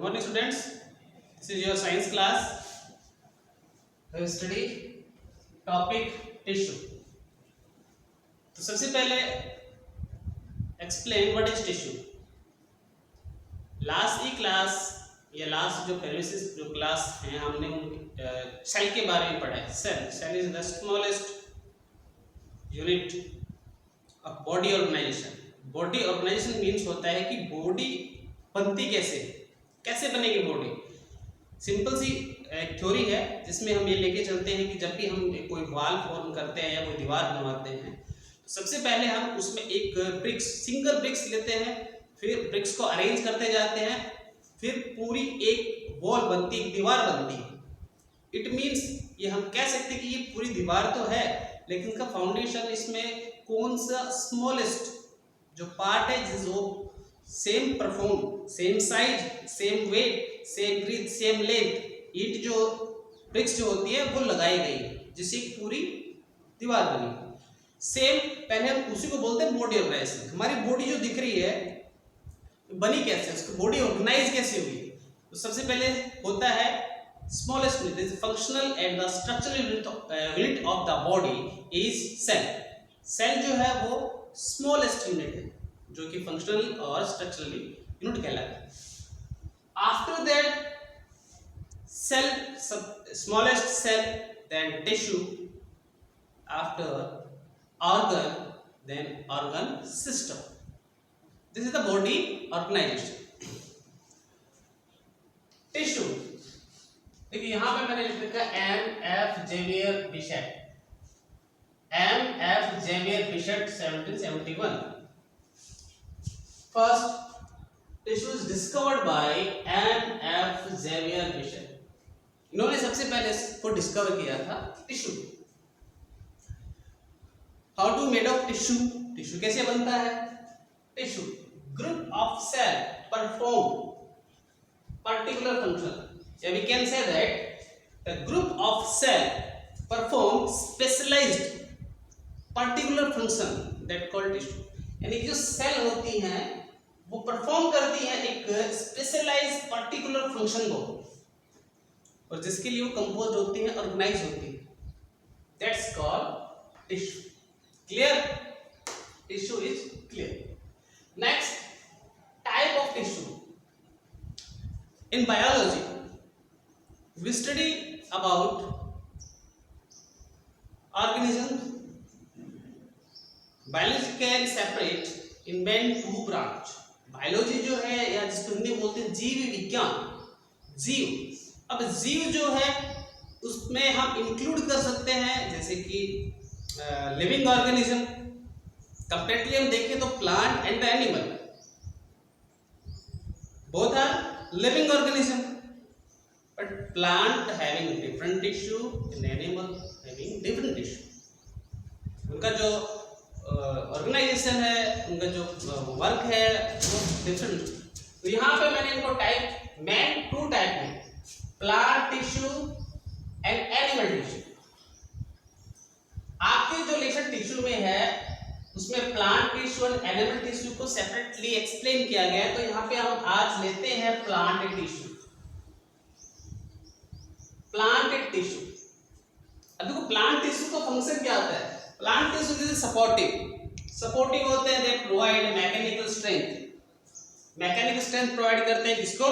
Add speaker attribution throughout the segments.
Speaker 1: morning students, this is your science class. We will study topic tissue. तो सबसे पहले explain what is tissue. Last ही class या last जो previous जो क्लास है हमने सेल के बारे में पढ़ा है. Cell is the smallest unit of body organisation. Body organisation means होता है कि बॉडी बनती कैसे बनेगी बॉडी. सिंपल सी एक थ्योरी है जिसमें हम ये लेके चलते हैं कि जब भी हम कोई वॉल फॉर्म करते हैं या कोई दीवार बनवाते हैं तो सबसे पहले हम उसमें एक सिंगल ब्रिक्स लेते हैं, फिर ब्रिक्स को अरेंज करते जाते हैं, फिर पूरी एक वॉल बनती, एक दीवार बनती है. इट मीन्स ये हम कह सकते हैं कि ये पूरी दीवार तो है लेकिन इसका फाउंडेशन इसमें कौन सा स्मॉलेस्ट जो पार्ट है जो same perform, same size, same weight, same breadth, same length, ईट जो ब्रिक्स जो होती है वो लगाई गई जिससे पूरी दीवार बनी. सेम पहले हम उसी को बोलते हैं बॉडी ऑर्गेनाइजेशन. हमारी बॉडी जो दिख रही है बनी कैसे, उसकी बॉडी ऑर्गेनाइज कैसे हुई. तो सबसे पहले होता है smallest unit is functional and the structural unit of the body is cell. Cell जो है वो स्मॉलेस्ट यूनिट है जो कि फंक्शनल और स्ट्रक्चरली यूनिट कहलाता है. After that cell, smallest cell, then tissue, after organ, then organ system. This is the body organization. Tissue. देखिए यहाँ पे मैंने लिख रखा M.F. Xavier Bichet. M.F. Xavier Bichet 1771. First tissue is discovered by M.F. Xavier Bichet. इन्होंने सबसे पहले इसको डिस्कवर किया था tissue. How to made of tissue? Tissue कैसे बनता है? Tissue group of cell perform particular function. Yeah, we can say that the group of cell perform specialized particular function that called tissue. यानी कि जो cell होती हैं वो perform करती हैं एक स्पेशलाइज्ड पर्टिकुलर फंक्शन को और जिसके लिए वो कंपोज होती हैं, ऑर्गेनाइज होती हैं. That's called tissue. Clear? Tissue is clear. Next, type of tissue. In biology, we study about organisms. Biology can separate in main two branch. Biology जो है या जिसको हिंदी बोलते हैं जीव विज्ञान. जीव, अब जीव जो है उसमें हम इंक्लूड कर सकते हैं जैसे कि लिविंग ऑर्गेनिज्म. कंपेरेटिवली हम देखें तो plant and the animal both are living organism but plant having different tissue and animal having different tissue. उनका जो ऑर्गेनाइजेशन है, उनका जो वर्क है वो डिफरेंट. तो यहाँ पे मैंने इनको टाइप मेन टू टाइप में plant tissue and animal tissue. आपके जो लेक्चर टिश्यू में है उसमें प्लांट टिश्यू और एनिमल टिश्यू को सेपरेटली एक्सप्लेन किया गया है. तो यहाँ पे हम आज लेते हैं प्लांट टिश्यू. प्लांट टिश्यू, अब देखो प्लांट टिश्यू का फंक्शन क्या होता है. प्लांट टिश्यू इज सपोर्टिव होते हैं. They provide mechanical strength provide करते हैं किसको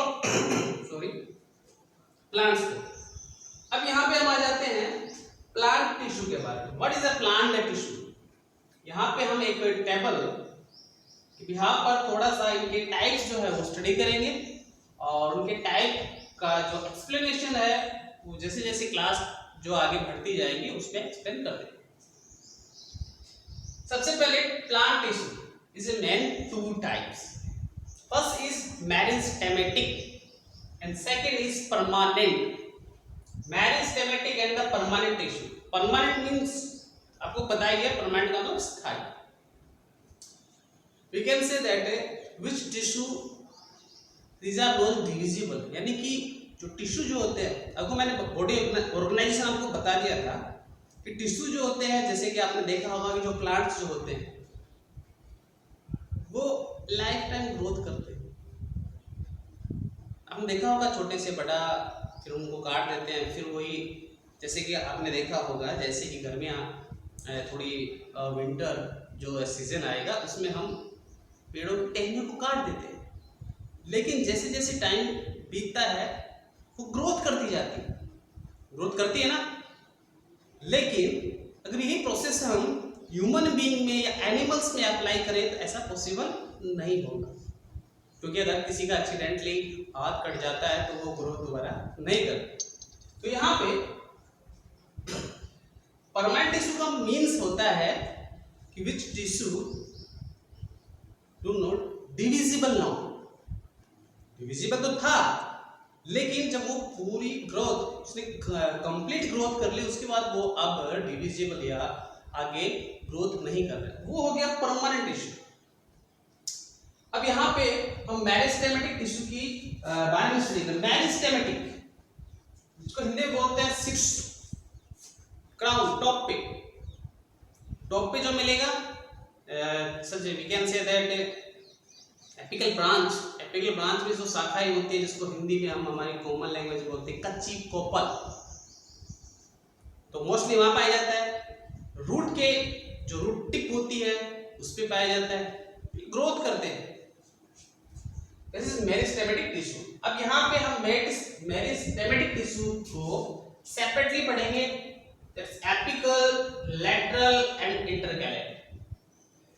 Speaker 1: सॉरी प्लांट्स को. अब यहाँ पे हम आ जाते हैं प्लांट टिश्यू के बारे में. What is a plant tissue. यहाँ पे हम एक टेबल यहाँ पर थोड़ा सा इनके टाइप्स जो है वो स्टडी करेंगे और उनके टाइप का जो एक्सप्लेनेशन है वो जैसे जैसे क्लास जो आगे बढ़ती जाएगी उसमें एक्सप्लेन कर देंगे. सबसे पहले plant tissue is main two types. First is meristematic and second is permanent. Meristematic and the permanent tissue. Permanent means आपको पता ही है, परमानेंट का मतलब स्थायी. We can say that which tissue these are non divisible. यानी कि जो टिश्यू जो होते हैं, आपको मैंने बॉडी ऑर्गेनाइजेशन आपको बता दिया था कि टिश्यू जो होते हैं जैसे कि आपने देखा होगा कि जो प्लांट्स जो होते हैं वो लाइफ टाइम ग्रोथ करते हैं. आपने देखा होगा छोटे से बड़ा, फिर उनको काट देते हैं, फिर वही जैसे कि आपने देखा होगा जैसे कि गर्मियाँ थोड़ी विंटर जो सीजन आएगा उसमें हम पेड़ों की टहनियों को काट देते हैं, लेकिन जैसे जैसे टाइम बीतता है वो ग्रोथ करती जाती है, ग्रोथ करती है ना। लेकिन अगर यही प्रोसेस हम ह्यूमन बीइंग में या एनिमल्स में अप्लाई करें तो ऐसा पॉसिबल नहीं होगा, क्योंकि अगर किसी का एक्सीडेंटली हाथ कट जाता है तो वो ग्रोथ दोबारा नहीं करता। तो यहाँ पे परमानेंट टिश्यू का मीन्स होता है कि which tissue do not divisible now. Divisible तो था, लेकिन जब वो पूरी ग्रोथ उसने कंप्लीट ग्रोथ कर ली उसके बाद वो अब डिविजिबल या आगे ग्रोथ नहीं कर रहा है, वो हो गया परमानेंट टिश्यू। अब यहाँ पे हम मेरिस्टेमेटिक टिश्यू की बारे में स्टडी करें। मेरिस्टेमेटिक, जिसको हिंदी में बोलते हैं सिक्स क्राउन, टॉप पे जो मिलेगा, such we can say that apical branch में जो शाखाएं होती है जिसको हिंदी में हम हमारी कॉमन लैंग्वेज बोलते हैं कच्ची कोपल, तो मोस्टली वहां पाया जाता है। रूट के जो रूट टिप होती है उस पे पाया जाता है, ग्रोथ करते हैं। This is meristematic tissue. अब यहाँ पे हम मेरिस्टेमेटिक टिश्यू को सेपरेटली पढ़ेंगे, that's apical, lateral and intercalary.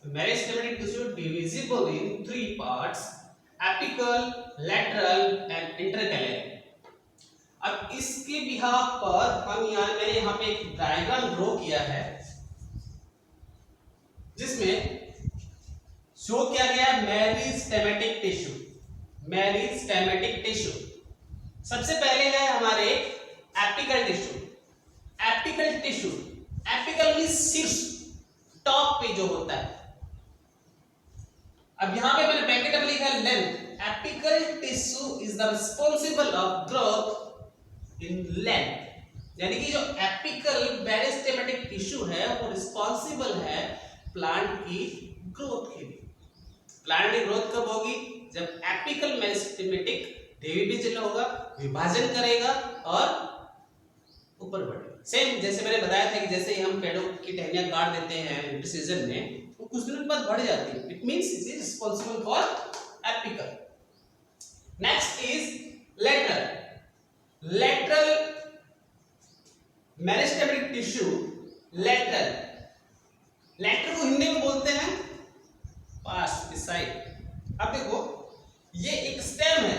Speaker 1: Meristematic tissue divisible in three parts: apical, lateral and intercalary। अब इसके बिहाफ पर मैंने यहाँ पे एक डायग्राम ड्रॉ किया है जिसमें शो किया गया मेरिस्टेमेटिक टिश्यू। सबसे पहले है हमारे एपिकल टिश्यू। एपिकल मींस शीर्ष, टॉप पे जो होता है। अब यहां पे मैंने ब्रैकेट में लिखा है length. Apical tissue is the responsible of growth in length, यानी कि जो एपिकल मेरिस्टेमेटिक टिश्यू है वो रिस्पांसिबल है प्लांट की ग्रोथ के लिए। प्लांट की ग्रोथ कब होगी? जब एपिकल मेरिस्टेमेटिक डिविजन होगा, विभाजन करेगा और ऊपर बढ़ेगा। सेम जैसे मैंने बताया था कि जैसे ही हम पेड़ों की टहनियां काट देते हैं विंटर सीजन में, वो कुछ दिनों के बाद बढ़ जाती है। It means it is responsible for apical. Next is lateral meristematic tissue. Lateral को हिंदी में बोलते हैं पास, बिसाइड। अब देखो ये एक स्टेम है,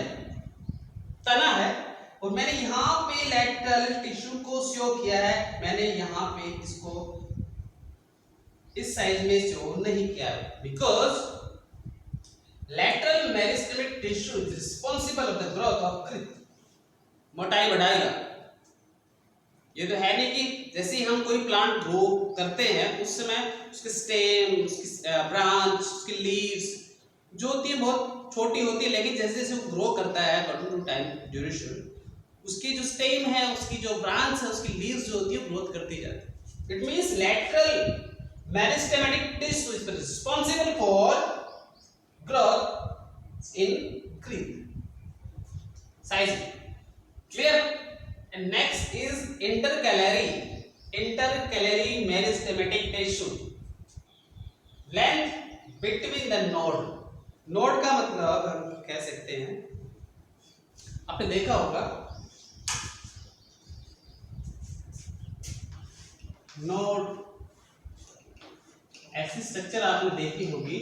Speaker 1: तना है, और मैंने यहां पे लेटरल टिश्यू को शो किया है। मैंने यहां पे इसको इस साइज में शो नहीं किया है because lateral meristemic tissue is responsible of the growth of कृत। मोटाई बढ़ाएगा। ये तो है नहीं कि जैसे ही हम कोई प्लांट ग्रो करते हैं उस समय उसके स्टेम, उसकी ब्रांच, उसकी लीव्स जो होती है बहुत छोटी होती है, लेकिन जैसे जैसे वो ग्रो करता है अकॉर्डिंग टू टाइम ड्यूरेशन, उसकी जो स्टेम है, उसकी जो ब्रांच है, उसकी लीव्स जो होती है ग्रोथ करती जाती है। It means lateral meristematic tissue is responsible for growth in creep size. Clear? And next is intercalary meristematic tissue. Length between the node का मतलब हम कह सकते हैं, आपने देखा होगा नोड, ऐसी स्ट्रक्चर आपने देखी होगी।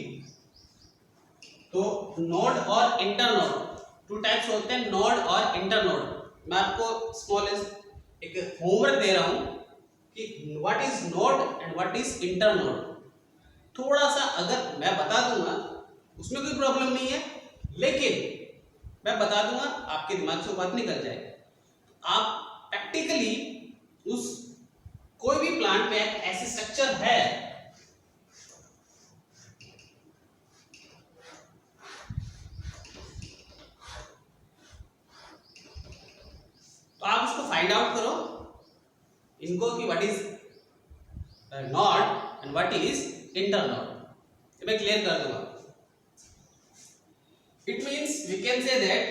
Speaker 1: तो नोड और इंटरनोड, टू टाइप्स होते हैं, नोड और इंटरनोड। मैं आपको स्मॉल एक होमवर्क दे रहा हूं कि what is node and what is internode. थोड़ा सा अगर मैं बता दूंगा उसमें कोई प्रॉब्लम नहीं है, लेकिन मैं बता दूंगा आपके दिमाग से बात निकल जाएगा। आप प्रैक्टिकली उस कोई भी प्लांट में ऐसी स्ट्रक्चर है तो आप उसको फाइंड आउट करो इनको कि what is node and what is internode. ये मैं क्लियर कर दूंगा। It means we can say that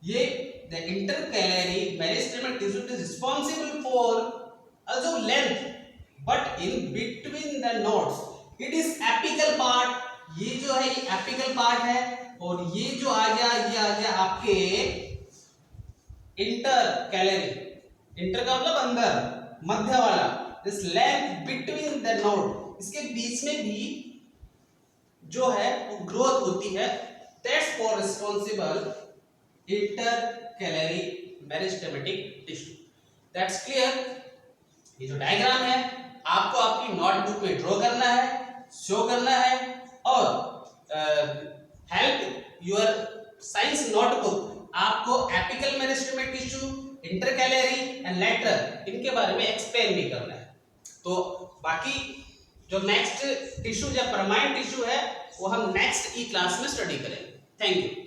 Speaker 1: ये the intercalary meristem tissue is responsible for also length, but in between the nodes it is apical part. ये जो है ये apical part है, और ये जो आ गया आपके intercalary. इंटर का मतलब अंदर, मध्य वाला. This length between the node, इसके बीच में भी जो है वो ग्रोथ होती है. That's for responsible intercalary meristematic tissue. That's clear. ये जो डायग्राम है आपको आपकी नोटबुक में ड्रॉ करना है, शो करना है, और हेल्प योर साइंस नोटबुक आपको apical meristematic tissue, intercalary and lateral इनके बारे में एक्सप्लेन भी करना है. तो बाकी जो नेक्स्ट टिश्यू या परमानेंट टिश्यू है वो हम नेक्स्ट ई क्लास में स्टडी करेंगे. Thank you.